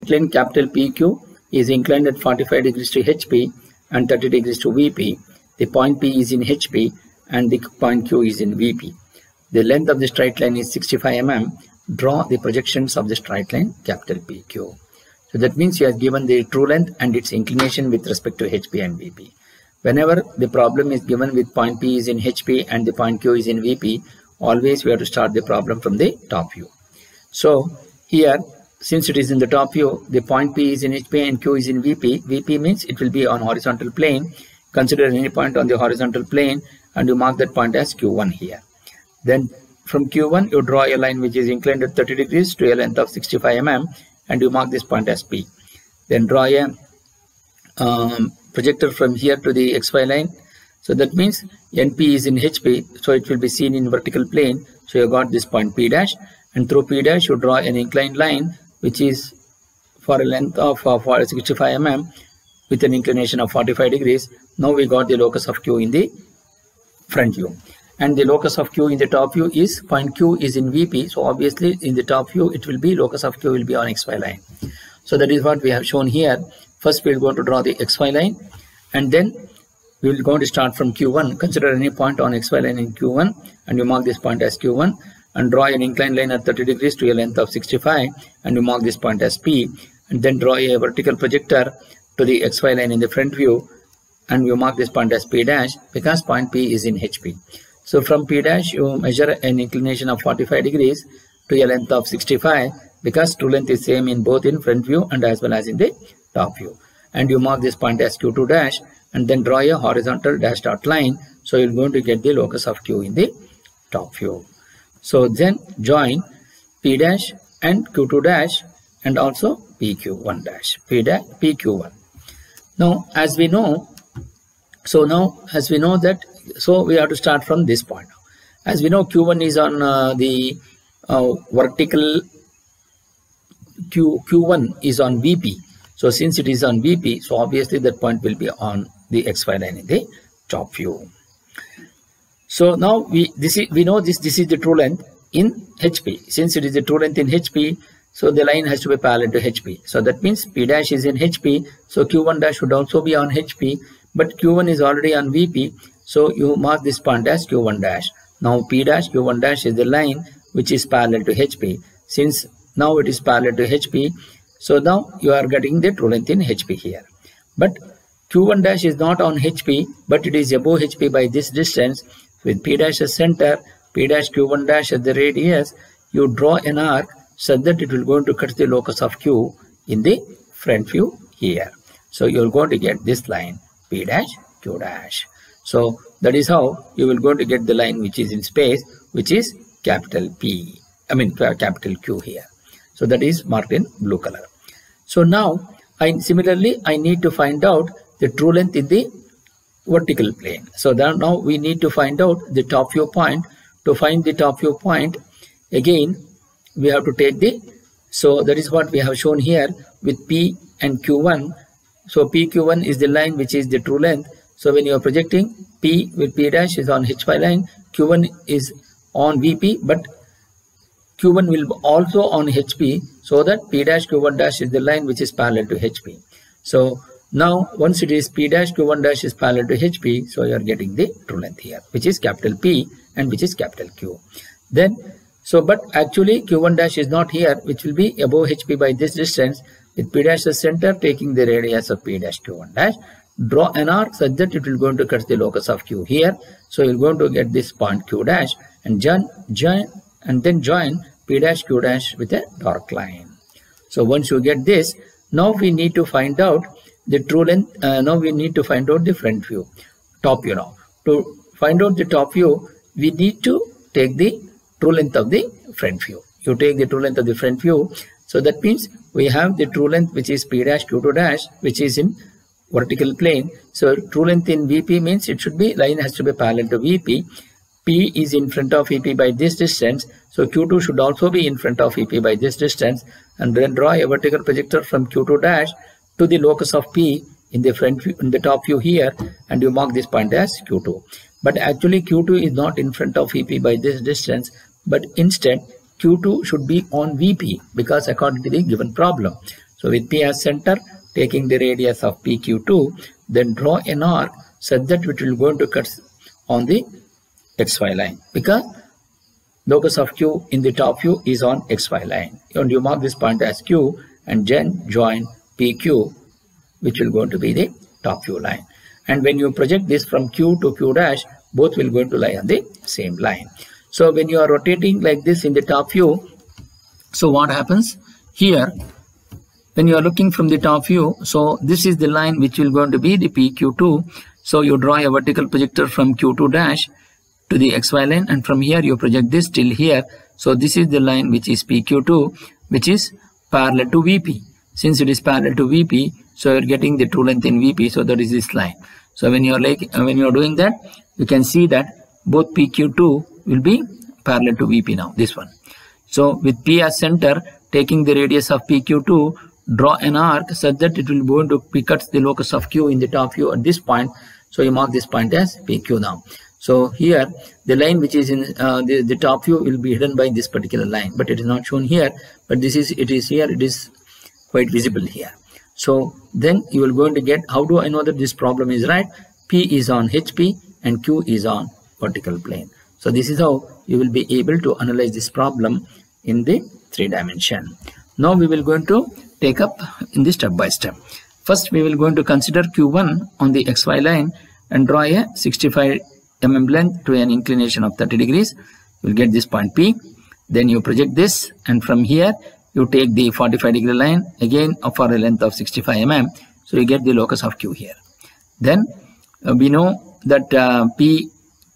Inclined capital PQ is inclined at 45 degrees to HP and 30 degrees to VP. The point P is in HP and the point Q is in VP. The length of the straight line is 65 mm. Draw the projections of the straight line capital PQ. So that means you have given the true length and its inclination with respect to HP and VP. Whenever the problem is given with point P is in HP and the point Q is in VP, always we have to start the problem from the top view. So here, since it is in the top view, the point P is in HP and Q is in VP. VP means it will be on horizontal plane. Consider any point on the horizontal plane and you mark that point as Q1 here. Then from Q1 you draw a line which is inclined at 30 degrees to a length of 65 mm and you mark this point as P. Then draw a projector from here to the XY line. So that means NP is in HP, so it will be seen in vertical plane. So you got this point P dash, and through P dash you draw an inclined line which is for a length of 65 mm with an inclination of 45 degrees. Now we got the locus of Q in the front view. And the locus of Q in the top view is point Q is in VP. So obviously in the top view it will be locus of Q will be on XY line. So that is what we have shown here. First we are going to draw the XY line and then we will going to start from Q1. Consider any point on XY line in Q1 and you mark this point as Q1 and draw an inclined line at 30 degrees to a length of 65 and you mark this point as P, and then draw a vertical projector to the XY line in the front view and you mark this point as P dash because point P is in HP. So from P dash you measure an inclination of 45 degrees to a length of 65 because true length is same in both in front view and as well as in the top view. And you mark this point as Q2 dash and then draw a horizontal dash dot line. So you're going to get the locus of Q in the top view. So then join P dash and Q2 dash and also PQ1 dash, PQ1. Now as we know, so we have to start from this point. As we know, Q1 is on the vertical, Q1 is on VP. So since it is on VP, so obviously that point will be on the XY line in the top view. So now we know this is the true length in HP. Since it is the true length in HP, so the line has to be parallel to HP. So that means P dash is in HP. So Q1 dash should also be on HP, but Q1 is already on VP. So you mark this point as Q1 dash. Now P dash, Q1 dash is the line which is parallel to HP. Since now it is parallel to HP, so now you are getting the true length in HP here. But Q1 dash is not on HP, but it is above HP by this distance. With P dash as center, P dash Q1 dash as the radius, you draw an arc such that it will going to cut the locus of Q in the front view here. So you are going to get this line P dash Q dash. So that is how you will going to get the line which is in space, which is capital P, capital Q here. So that is marked in blue color. So now similarly I need to find out the true length in the vertical plane. So now we need to find out the top view point. To find the top view point, again we have to take so that is what we have shown here with P and Q1. So PQ1 is the line which is the true length. So when you are projecting, P with P dash is on HY line, Q1 is on VP, but Q1 will be also on HP, so that P dash Q1 dash is the line which is parallel to HP. So now once it is P dash Q1 dash is parallel to HP, so you are getting the true length here, which is capital P and which is capital Q. Then, but actually Q1 dash is not here, which will be above HP by this distance. With P dash as center, taking the radius of P dash Q1 dash, draw an arc such that it will going to cut the locus of Q here. So you're going to get this point Q dash and join P dash Q dash with a dark line. So once you get this, now we need to find out the true length. Now we need to find out the front view, top view. Now to find out the top view, we need to take the true length of the front view. You take the true length of the front view. So that means we have the true length which is P dash Q2 dash, which is in vertical plane. So true length in VP means it should be, line has to be parallel to VP. P is in front of VP by this distance. So Q2 should also be in front of VP by this distance. And then draw a vertical projector from Q2 dash to the locus of P in the front view, in the top view here, and you mark this point as Q2. But actually Q2 is not in front of VP by this distance, but instead Q2 should be on VP because according to the given problem. So with P as center, taking the radius of PQ2, then draw an arc such that it will going to cut on the XY line, because locus of Q in the top view is on XY line. And you mark this point as Q and then join PQ, which will going to be the top view line. And when you project this from Q to Q dash, both will going to lie on the same line. So when you are rotating like this in the top view, so what happens here, when you are looking from the top view, so this is the line which will going to be the PQ2. So you draw a vertical projector from Q2 dash to the XY line, and from here you project this till here. So this is the line which is PQ2, which is parallel to VP. Since it is parallel to VP, so you're getting the true length in VP, so that is this line. So when you're doing that, you can see that both PQ2 will be parallel to VP now, this one. So with P as center, taking the radius of PQ2, draw an arc such that it will going to cut the locus of Q in the top view at this point. So you mark this point as PQ now. So here the line which is in the top view will be hidden by this particular line, but it is not shown here. But it is here. It is quite visible here. So then you will going to get, how do I know that this problem is right? P is on HP and Q is on vertical plane. So this is how you will be able to analyze this problem in the 3 dimension. Now we will going to take up in this step by step. First we will going to consider Q1 on the XY line and draw a 65 mm length to an inclination of 30 degrees. You will get this point P. Then you project this, and from here you take the 45 degree line again for a length of 65 mm. So you get the locus of Q here. Then we know that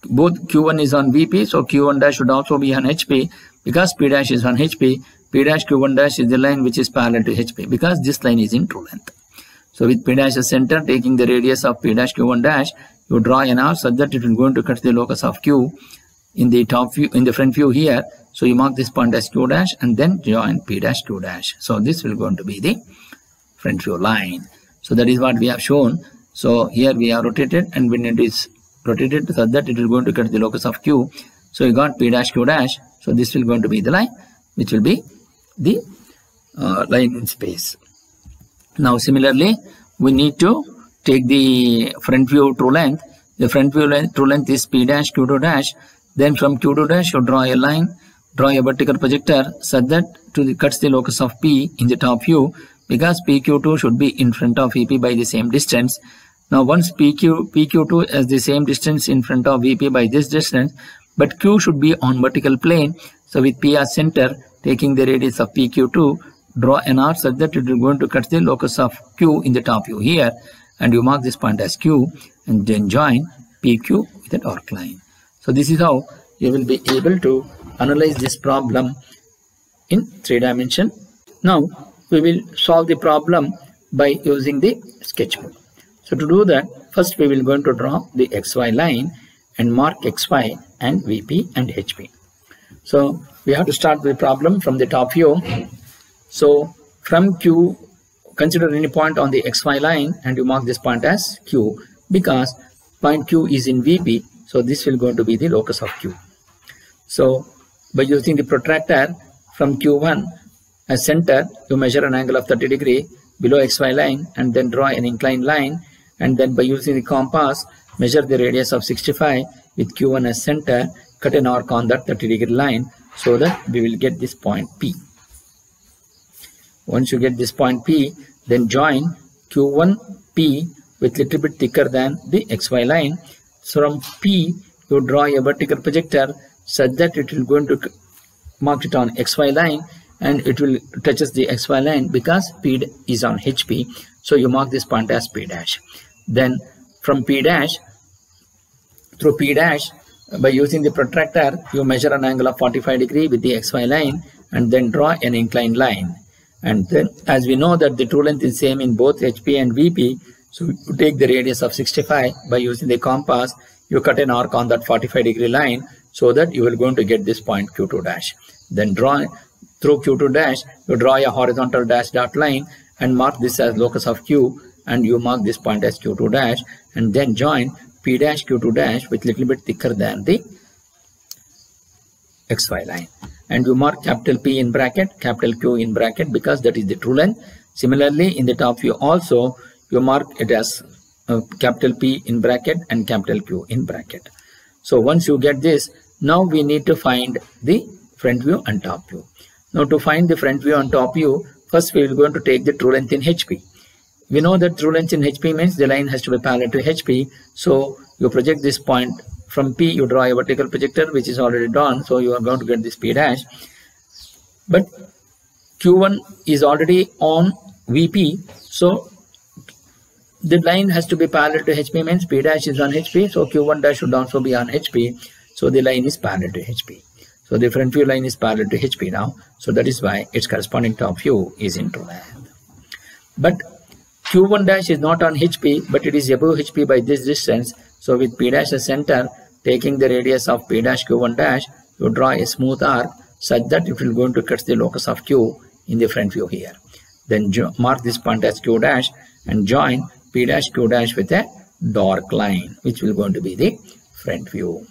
both Q1 is on VP, so Q1 dash should also be on HP, because P dash is on HP. P dash Q1 dash is the line which is parallel to HP, because this line is in true length. So with P dash as center, taking the radius of P dash Q1 dash, you draw an arc such that it will going to cut the locus of Q in the top view, in the front view here. So you mark this point as Q dash and then join P dash Q dash. So this will going to be the front view line. So that is what we have shown. So here we have rotated, and when it is rotated such that it will going to cut the locus of Q. So you got P dash Q dash. So this will going to be the line which will be the line in space. Now similarly, we need to take the front view true length. The front view true length is P dash Q2 dash. Then from Q2 dash you draw a line, draw a vertical projector such that cuts the locus of P in the top view, because PQ2 should be in front of VP by the same distance. Now once PQ2 has the same distance in front of VP by this distance, but Q should be on vertical plane. So with P as center, taking the radius of PQ2, draw an arc such that it is going to cut the locus of Q in the top view here, and you mark this point as Q and then join PQ with an arc line. So this is how you will be able to analyze this problem in 3 dimension. Now we will solve the problem by using the sketchbook. So to do that, first we will going to draw the XY line and mark XY and VP and HP. So we have to start the problem from the top view. So from Q, consider any point on the XY line and you mark this point as Q, because point Q is in VP. So this will going to be the locus of Q. So by using the protractor from Q1 as center, you measure an angle of 30 degree below XY line and then draw an inclined line, and then by using the compass measure the radius of 65 with Q1 as center, cut an arc on that 30 degree line so that we will get this point P. Once you get this point P, then join Q1 P with little bit thicker than the XY line. So from P you draw a vertical projector such that it will going to mark it on XY line, and it will touches the XY line because P is on HP. So you mark this point as P dash. Then from P dash, through P dash, by using the protractor, you measure an angle of 45 degree with the XY line and then draw an inclined line. And then as we know that the true length is same in both HP and VP, so you take the radius of 65 by using the compass, you cut an arc on that 45 degree line so that you will going to get this point Q2 dash. Then draw through Q2 dash, you draw a horizontal dash dot line and mark this as locus of Q, and you mark this point as Q2 dash, and then join P dash Q2 dash with little bit thicker than the XY line. And you mark capital P in bracket, capital Q in bracket, because that is the true length. Similarly, in the top view also, you mark it as capital P in bracket and capital Q in bracket. So once you get this, now we need to find the front view and top view. Now to find the front view and top view, first we are going to take the true length in HP. We know that true length in HP means the line has to be parallel to HP. So you project this point from P, you draw a vertical projector which is already drawn. So you are going to get this P dash. But Q1 is already on VP. So the line has to be parallel to HP means P dash is on HP. So Q1 dash should also be on HP. So the line is parallel to HP. So the front view line is parallel to HP now. So that is why its corresponding top view is in true length. But Q1 dash is not on HP, but it is above HP by this distance. So with P dash as center, taking the radius of P dash Q1 dash, you draw a smooth arc such that it will going to cut the locus of Q in the front view here. Then mark this point as Q dash and join P dash Q dash with a dark line, which will going to be the front view.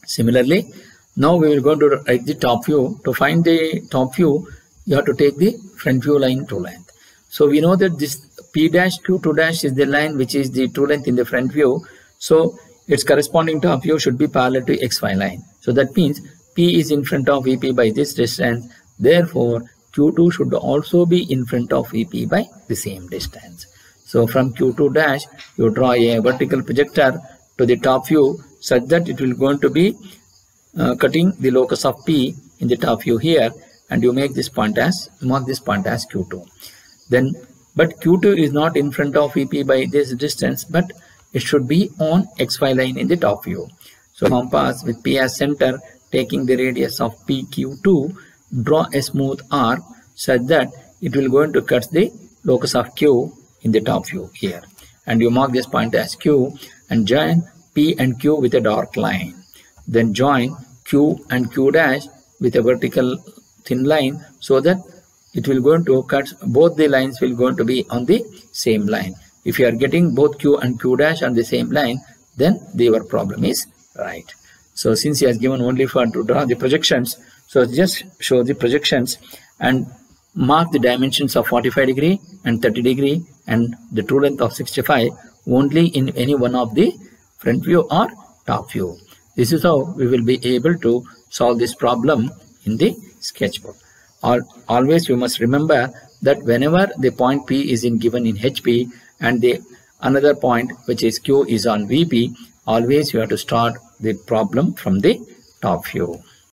Similarly, now we will go to write the top view. To find the top view, you have to take the front view line true length. So we know that this P dash Q2 dash is the line which is the true length in the front view. So its corresponding top view should be parallel to XY line. So that means P is in front of VP by this distance. Therefore, Q2 should also be in front of VP by the same distance. So from Q2 dash, you draw a vertical projector to the top view such that it will going to be cutting the locus of P in the top view here, and you make this point as, mark this point as Q2. Then, but Q2 is not in front of VP by this distance, but it should be on XY line in the top view. So compass with P as center, taking the radius of PQ2, draw a smooth arc such that it will going to cut the locus of Q in the top view here. And you mark this point as Q and join P and Q with a dark line. Then join Q and Q dash with a vertical thin line so that it will going to cut, both the lines will going to be on the same line. If you are getting both Q and Q dash on the same line, then your problem is right. So since he has given only for to draw the projections, so just show the projections and mark the dimensions of 45 degree and 30 degree and the true length of 65 only in any one of the front view or top view. This is how we will be able to solve this problem in the sketchbook. Always you must remember that whenever the point P is given in HP and the another point which is Q is on VP, always you have to start the problem from the top view.